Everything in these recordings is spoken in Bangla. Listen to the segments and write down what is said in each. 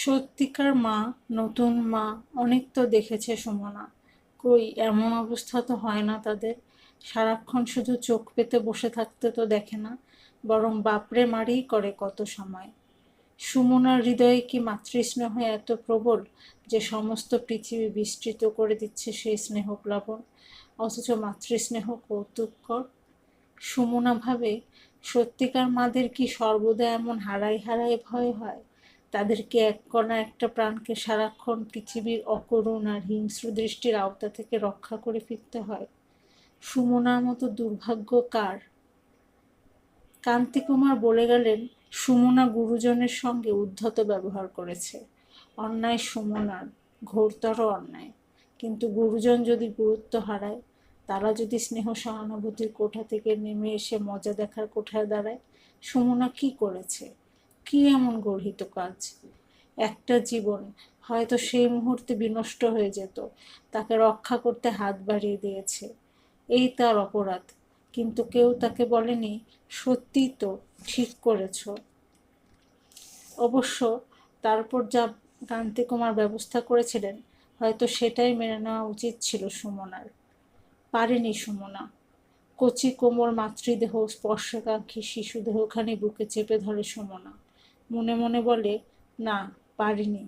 সত্যিকার মা, নতুন মা অনেক তো দেখেছে সুমনা। কই এমন অবস্থা তো হয় না তাদের। সারাক্ষণ শুধু চোখ পেতে বসে থাকতে তো দেখে না, বরং বাপরে মারিই করে কত সময়। সুমনার হৃদয়ে কি মাতৃস্নেহ এত প্রবল যে সমস্ত পৃথিবী বিস্তৃত করে দিচ্ছে সেই স্নেহ প্লাবন, অথচ মাতৃস্নেহ কৌতুককর। সুমনা ভাবে, সত্যিকার মাদের কি সর্বদা এমন হারাই হারাই ভয় হয়? তাদেরকে এক কণা একটা প্রাণকে সারাক্ষণ পৃথিবীর অকরুণ আর হিংস্র দৃষ্টির আওতা থেকে রক্ষা করে ফিরতে হয়? সুমনার মতো দুর্ভাগ্য কার? কান্তিকুমার বলে গেলেন, সুমনা গুরুজনের সঙ্গে উদ্ধত ব্যবহার করেছে। অন্যায় সুমনার, ঘোরতর অন্যায়। কিন্তু গুরুজন যদি গুরুত্ব হারায়, তারা যদি স্নেহ সহানুভূতির কোঠা থেকে নেমে এসে মজা দেখার কোঠায় দাঁড়ায়, সুমনা কি করেছে? কি এমন গর্হিত কাজ? একটা জীবন হয়তো সেই মুহূর্তে বিনষ্ট হয়ে যেত, তাকে রক্ষা করতে হাত বাড়িয়ে দিয়েছে। এই তার অপরাধ। কিন্তু কেউ তাকে বলেনি, সত্যিই তো, ঠিক করেছ। অবশ্য তারপর যা কান্তিকুমার ব্যবস্থা করেছিলেন, হয়তো সেটাই মেনে নেওয়া উচিত ছিল সুমনার। পারেনি সুমনা। কচি কোমল মাতৃদেহ, স্পর্শকাঙ্ক্ষী শিশুদেহখানি বুকে চেপে ধরে সুমনা। মনে মনে বলে, না, পারিনি।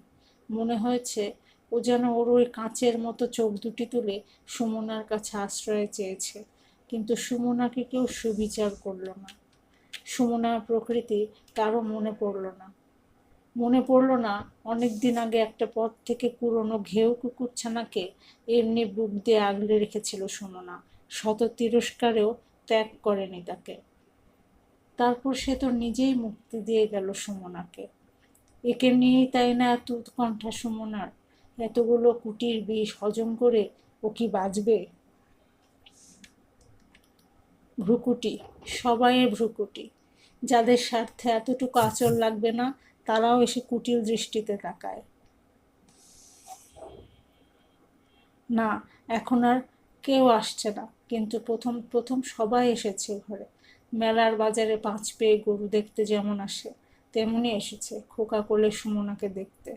মনে হয়েছে ও যেন ওর ওই কাঁচের মতো চোখ দুটি তুলে সুমনার কাছে আশ্রয় চেয়েছে। কিন্তু সুমনাকে কেউ সুবিচার করল না। সুমনার প্রকৃতি কারো মনে পড়ল না। মনে পড়ল না অনেক দিন আগে একটা পথ থেকে পুরনো ঘেউ কুকুরছানাকে এমনি বুক দিয়ে আগলে রেখেছিল সুমনা। শত তিরস্কারেও ত্যাগ করেনি তাকে। তারপর সে তো নিজেই মুক্তি দিয়ে গেল সুমনাকে। একে নিয়েই তাই না এত উৎকণ্ঠা সুমনার? এতগুলো কুটির বিষ হজম করে ও কি বাঁচবে? ভ্রুকুটি, সবাইয়ের ভ্রুকুটি। যাদের স্বার্থে এতটুকু আঁচল লাগবে না, তারাও এসে কুটিল দৃষ্টিতে তাকায়। না, এখন আর কেউ আসছে না, কিন্তু প্রথম প্রথম সবাই এসেছে ঘরে। মেলার বাজারে 5 পেয়ে গরু দেখতে যেমন আসে, তেমনি এসেছে খোকা কোলে সুমনাকে দেখতে।